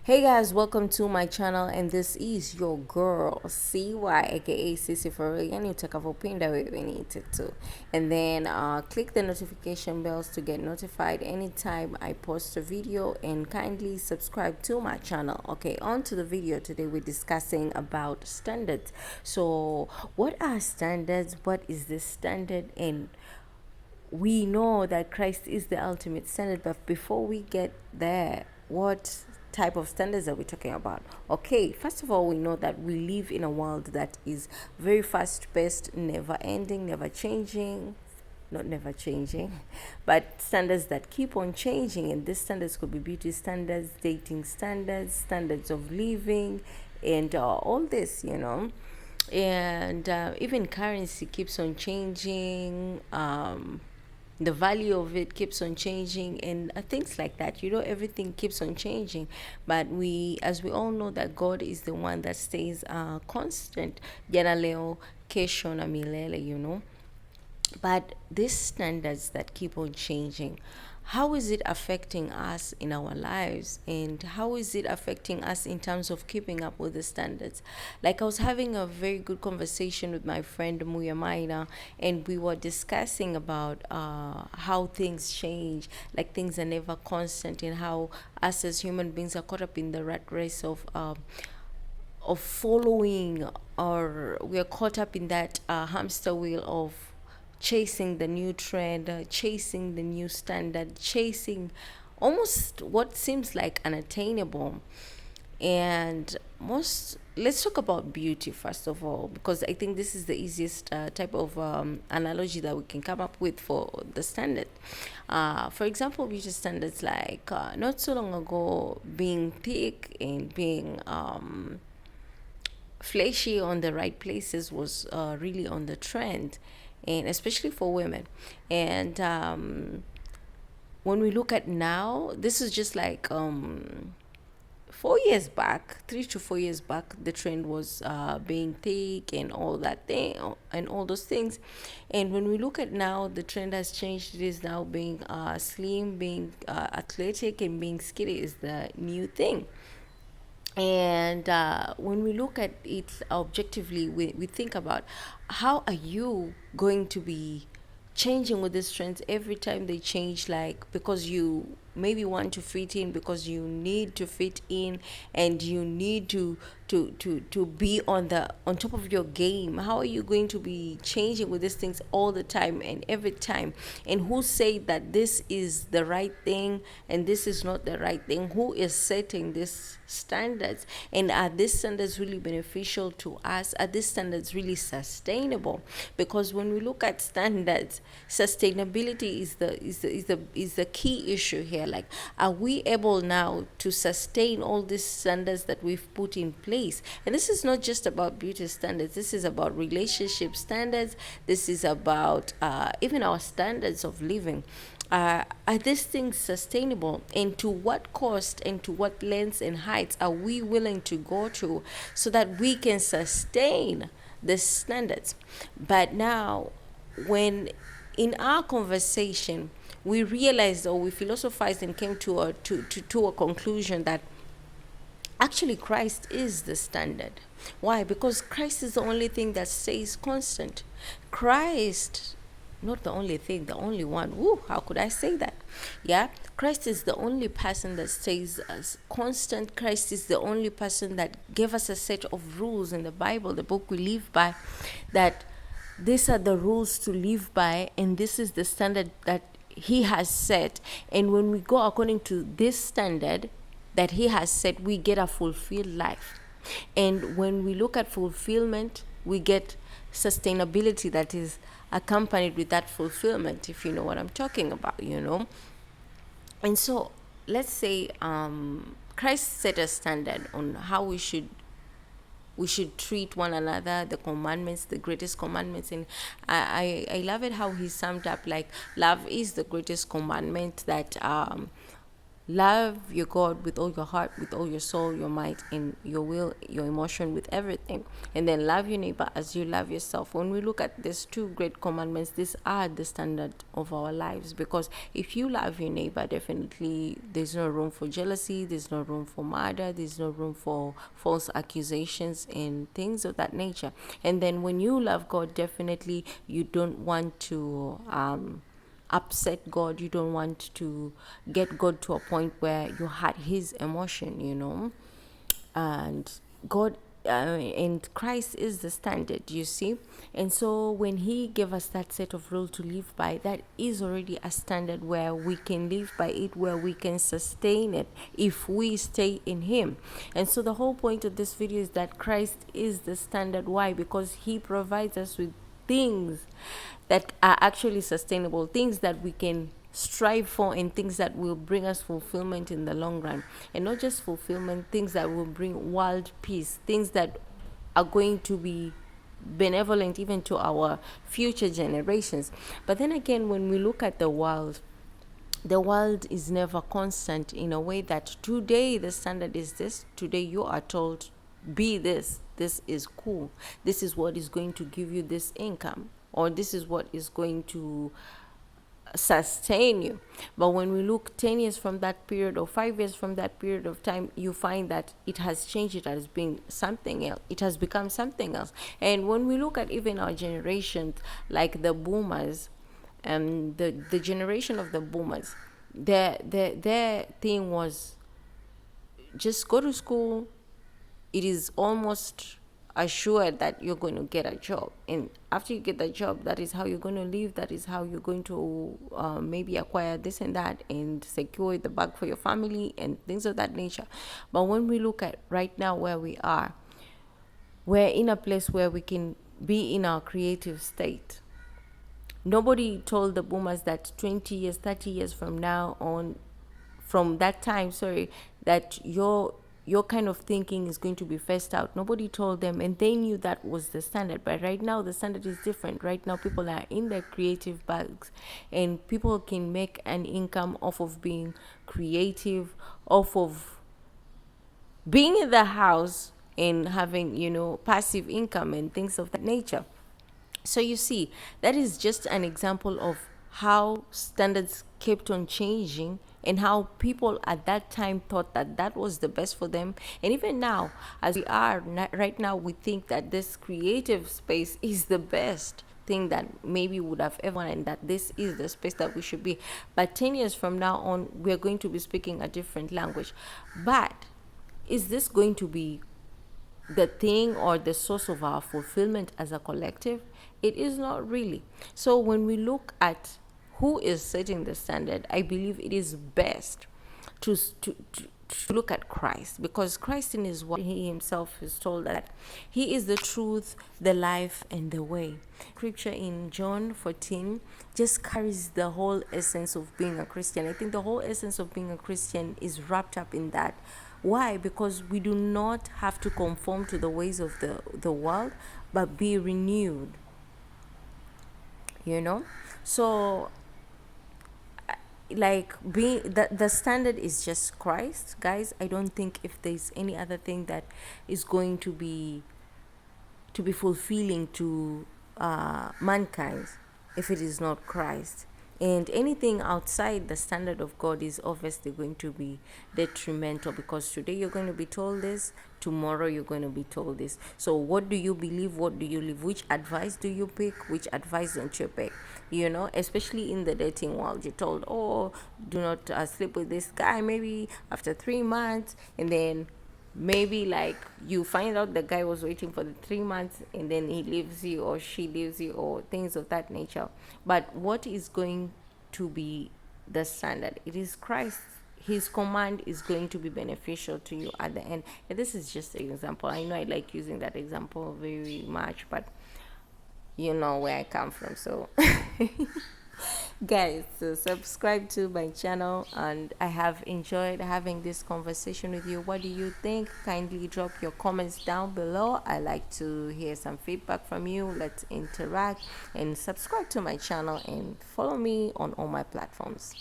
Hey guys, welcome to my channel, and this is your girl CY, aka Sissy for real. And you take a pin that way we need it to, and then click the notification bells to get notified anytime I post a video, and kindly subscribe to my channel. Okay, on to the video. Today we're discussing about standards. So, what are standards? What is this standard? And we know that Christ is the ultimate standard, but before we get there, what type of standards are we talking about? Okay, first of all, we know that we live in a world that is very fast paced, never ending, never changing. Not never changing, but standards that keep on changing. And these standards could be beauty standards, dating standards, standards of living, and all this. And even currency keeps on changing. The value of it keeps on changing, and things like that. Everything keeps on changing, but as we all know, that God is the one that stays constant. Jana leo, kesho na milele. But these standards that keep on changing, how is it affecting us in our lives, and how is it affecting us in terms of keeping up with the standards? Like, I was having a very good conversation with my friend Muya Maina, and we were discussing about how things change, like things are never constant, and how us as human beings are caught up in the rat race of following, or we are caught up in that hamster wheel of chasing the new trend, chasing the new standard, chasing almost what seems like unattainable. And let's talk about beauty first of all, because I think this is the easiest type of analogy that we can come up with for the standard. For example, beauty standards, like not so long ago, being thick and being fleshy on the right places was really on the trend, and especially for women. And when we look at now, this is just like 4 years back, 3 to 4 years back, the trend was being thick and all that thing and all those things. And when we look at now, the trend has changed. It is now being slim, being athletic, and being skinny is the new thing. And when we look at it objectively, we think about how are you going to be changing with these trends every time they change, like because you maybe want to fit in, because you need to fit in, and you need to be on top of your game. How are you going to be changing with these things all the time and every time? And who say that this is the right thing and this is not the right thing? Who is setting these standards? And are these standards really beneficial to us? Are these standards really sustainable? Because when we look at standards, sustainability is the key issue here. Like, are we able now to sustain all these standards that we've put in place? And this is not just about beauty standards. This is about relationship standards. This is about even our standards of living. Are these things sustainable, and to what cost and to what lengths and heights are we willing to go to so that we can sustain the standards? But now, when in our conversation we realized, or we philosophized and came to a conclusion that actually Christ is the standard. Why? Because Christ is the only thing that stays constant. Christ, not the only thing, the only one. Woo, how could I say that? Yeah, Christ is the only person that stays as constant. Christ is the only person that gave us a set of rules in the Bible, the book we live by, that these are the rules to live by, and this is the standard that he has set. And when we go according to this standard that he has set, we get a fulfilled life. And when we look at fulfillment, we get sustainability that is accompanied with that fulfillment, if you know what I'm talking about. And so let's say Christ set a standard on how we should treat one another, the commandments, the greatest commandments. And I love it how he summed up, like, love is the greatest commandment, that Love your God with all your heart, with all your soul, your might, and your will, your emotion, with everything. And then love your neighbor as you love yourself. When we look at these two great commandments, these are the standard of our lives. Because if you love your neighbor, definitely there's no room for jealousy, there's no room for murder, there's no room for false accusations and things of that nature. And then when you love God, definitely you don't want to upset God. You don't want to get God to a point where you hurt his emotion, and God and Christ is the standard, you see. And so when he gave us that set of rules to live by, that is already a standard where we can live by it, where we can sustain it if we stay in him. And so the whole point of this video is that Christ is the standard. Why? Because he provides us with things that are actually sustainable, things that we can strive for, and things that will bring us fulfillment in the long run. And not just fulfillment, things that will bring world peace, things that are going to be benevolent even to our future generations. But then again, when we look at the world is never constant, in a way that today the standard is this, today you are told be this is cool, this is what is going to give you this income, or this is what is going to sustain you. But when we look 10 years from that period, or 5 years from that period of time, you find that it has changed, it has been something else, it has become something else. And when we look at even our generations, like the boomers, the generation of the boomers, their thing was just go to school. It is almost assured that you're going to get a job, and after you get the job, that is how you're going to live, that is how you're going to maybe acquire this and that and secure the bag for your family and things of that nature. But when we look at right now where we are, we're in a place where we can be in our creative state. Nobody told the boomers that 20 years, 30 years from now on, from that time, sorry, that your kind of thinking is going to be phased out. Nobody told them, and they knew that was the standard. But right now, the standard is different. Right now, people are in their creative bags, and people can make an income off of being creative, off of being in the house and having, passive income and things of that nature. So you see, that is just an example of how standards kept on changing, and how people at that time thought that that was the best for them. And even now, as we are right now, we think that this creative space is the best thing that maybe would have ever, and that this is the space that we should be. But 10 years from now on, we're going to be speaking a different language. But is this going to be the thing or the source of our fulfillment as a collective? It is not really. So when we look at who is setting the standard, I believe it is best to look at Christ, because Christ in his word, he himself is told that he is the truth, the life, and the way. Scripture in John 14 just carries the whole essence of being a Christian. I think the whole essence of being a Christian is wrapped up in that. Why? Because we do not have to conform to the ways of the world, but be renewed. So like being the standard is just Christ, guys. I don't think if there's any other thing that is going to be fulfilling to mankind if it is not Christ. And anything outside the standard of God is obviously going to be detrimental, because today you're going to be told this, tomorrow you're going to be told this. So what do you believe? What do you live? Which advice do you pick? Which advice don't you pick? Especially in the dating world, you're told, oh, do not sleep with this guy maybe after 3 months, and then maybe like you find out the guy was waiting for the 3 months, and then he leaves you or she leaves you, or things of that nature. But what is going to be the standard? It is Christ. His command is going to be beneficial to you at the end. And this is just an example. I know I like using that example very much, but you know where I come from. So guys, so subscribe to my channel, and I have enjoyed having this conversation with you. What do you think? Kindly drop your comments down below. I like to hear some feedback from you. Let's interact, and subscribe to my channel and follow me on all my platforms.